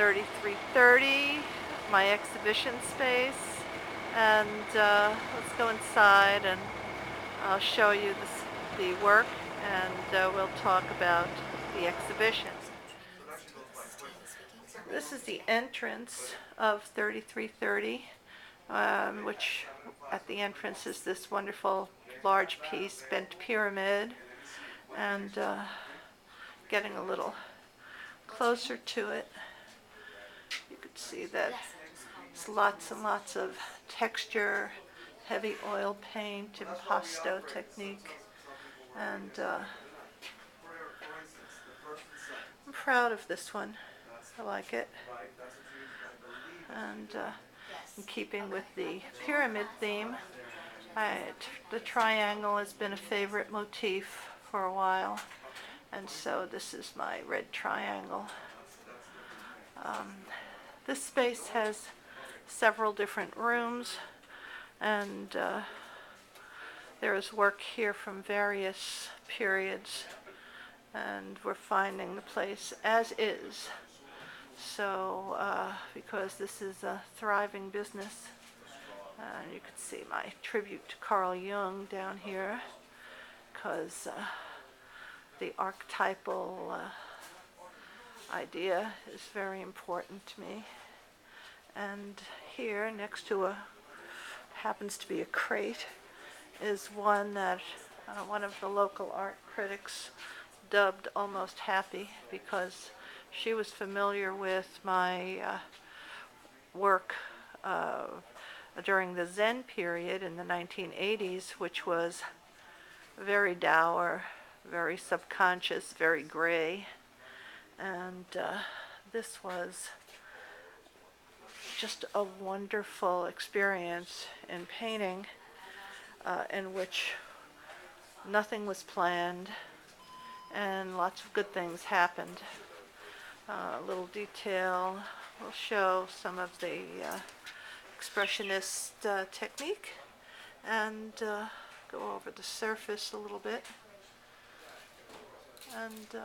3330, my exhibition space, and let's go inside and I'll show you the work, and we'll talk about the exhibition. This is the entrance of 3330, which at the entrance is this wonderful large piece, bent pyramid, and getting a little closer to it, you could see that it's lots and lots of texture, heavy oil paint, impasto technique, and I'm proud of this one. I like it. And in keeping with the pyramid theme, the triangle has been a favorite motif for a while, and so this is my red triangle. This space has several different rooms, and there is work here from various periods, and we're finding the place as is. So, because this is a thriving business, you can see my tribute to Carl Jung down here, because the archetypal idea is very important to me. And here, next to happens to be a crate, is one that one of the local art critics dubbed Almost Happy, because she was familiar with my work during the Zen period in the 1980s, which was very dour, very subconscious, very gray. And this was just a wonderful experience in painting, in which nothing was planned and lots of good things happened. A little detail will show some of the expressionist technique, and go over the surface a little bit. And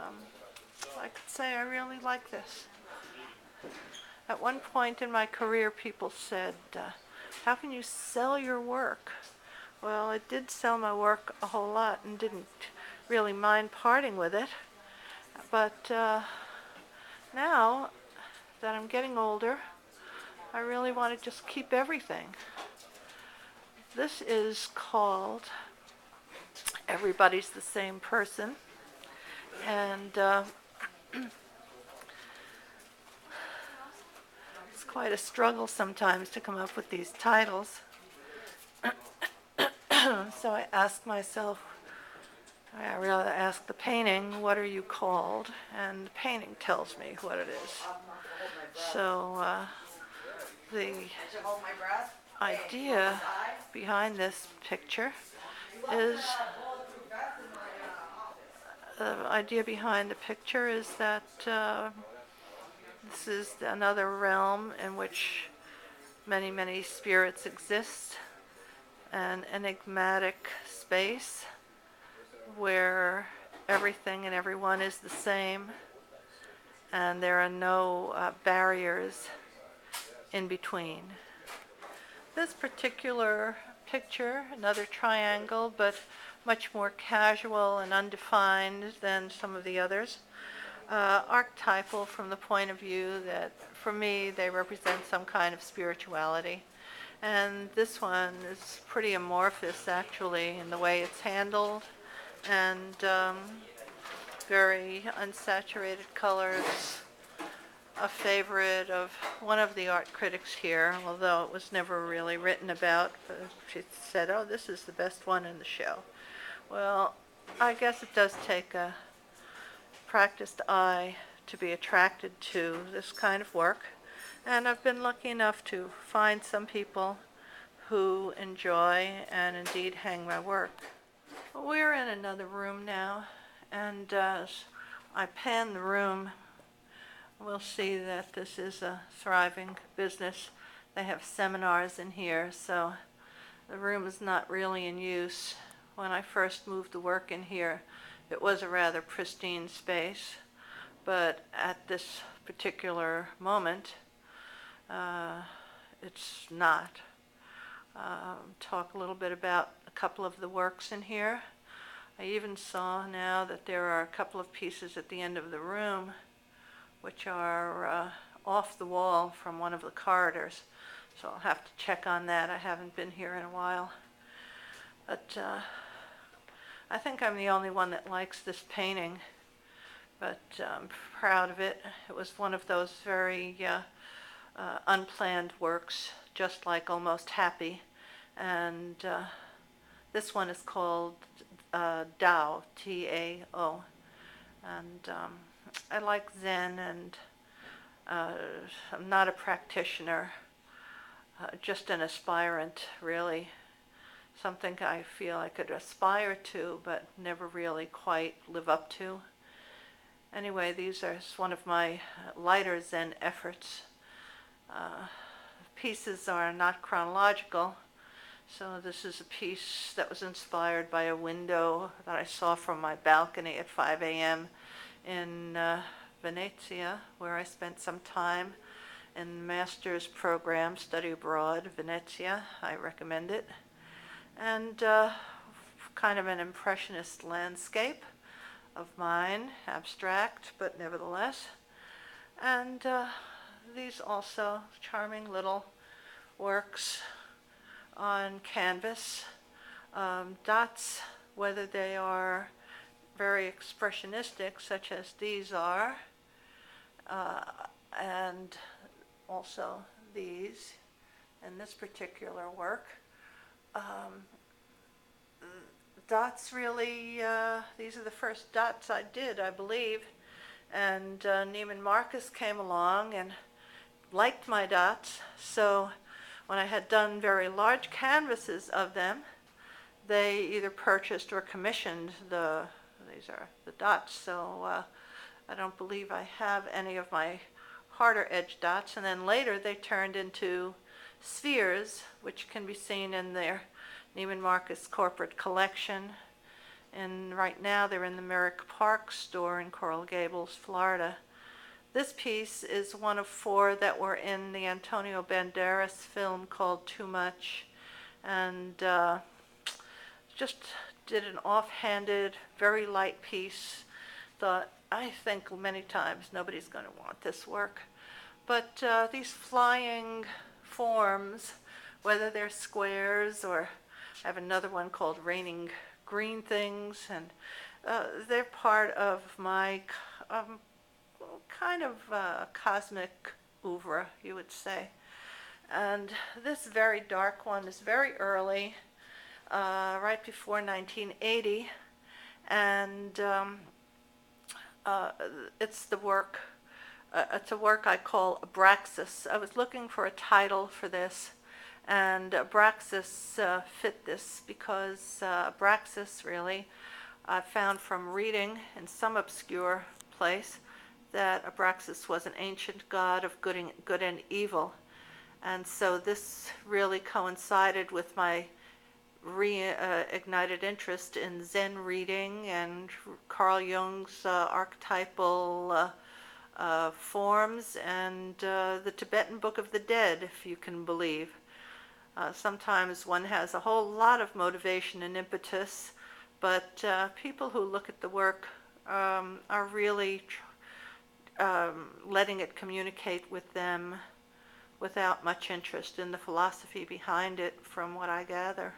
I could say I really like this. At one point in my career, people said, how can you sell your work? Well, I did sell my work a whole lot and didn't really mind parting with it. But now that I'm getting older, I really want to just keep everything. This is called Everybody's the Same Person. And it's quite a struggle sometimes to come up with these titles. So I ask myself, I really ask the painting, what are you called? And the painting tells me what it is. So the idea behind this picture is that this is another realm in which many, many spirits exist, an enigmatic space where everything and everyone is the same, and there are no barriers in between. This particular picture, another triangle, but much more casual and undefined than some of the others. Archetypal from the point of view that, for me, they represent some kind of spirituality. And this one is pretty amorphous, actually, in the way it's handled, and very unsaturated colors. A favorite of one of the art critics here, although it was never really written about, but she said, oh, this is the best one in the show. Well, I guess it does take a practiced eye to be attracted to this kind of work, and I've been lucky enough to find some people who enjoy and indeed hang my work. We're in another room now, and as I pan the room, we'll see that this is a thriving business. They have seminars in here, so the room is not really in use. When I first moved the work in here, it was a rather pristine space, but at this particular moment, it's not. Talk a little bit about a couple of the works in here. I even saw now that there are a couple of pieces at the end of the room which are off the wall from one of the corridors. So I'll have to check on that. I haven't been here in a while. But I think I'm the only one that likes this painting, but I'm proud of it. It was one of those very unplanned works, just like Almost Happy. And this one is called Tao, T-A-O. And I like Zen, and I'm not a practitioner, just an aspirant, really. Something I feel I could aspire to, but never really quite live up to. Anyway, these are one of my lighter Zen efforts. Pieces are not chronological, so this is a piece that was inspired by a window that I saw from my balcony at 5 a.m. in Venezia, where I spent some time in the master's program, Study Abroad, Venezia. I recommend it. And kind of an impressionist landscape of mine, abstract, but nevertheless. And these also charming little works on canvas. Dots, whether they are very expressionistic, such as these are, and also these in this particular work. Dots really, these are the first dots I did, I believe, and Neiman Marcus came along and liked my dots, so when I had done very large canvases of them, they either purchased or commissioned these are the dots, so I don't believe I have any of my harder edge dots, and then later they turned into spheres, which can be seen in their Neiman Marcus corporate collection. And right now they're in the Merrick Park store in Coral Gables, Florida. This piece is one of 4 that were in the Antonio Banderas film called Too Much, and just did an offhanded, very light piece. Thought, I think many times nobody's going to want this work. But these flying forms, whether they're squares or I have another one called Raining Green Things, and they're part of my kind of cosmic oeuvre, you would say. And this very dark one is very early, right before 1980, and it's a work I call Abraxas. I was looking for a title for this, and Abraxas fit this because Abraxas, really, I found from reading in some obscure place that Abraxas was an ancient god of good and evil. And so this really coincided with my reignited interest in Zen reading and Carl Jung's archetypal forms, and the Tibetan Book of the Dead, if you can believe. Sometimes one has a whole lot of motivation and impetus, but people who look at the work are really letting it communicate with them without much interest in the philosophy behind it, from what I gather.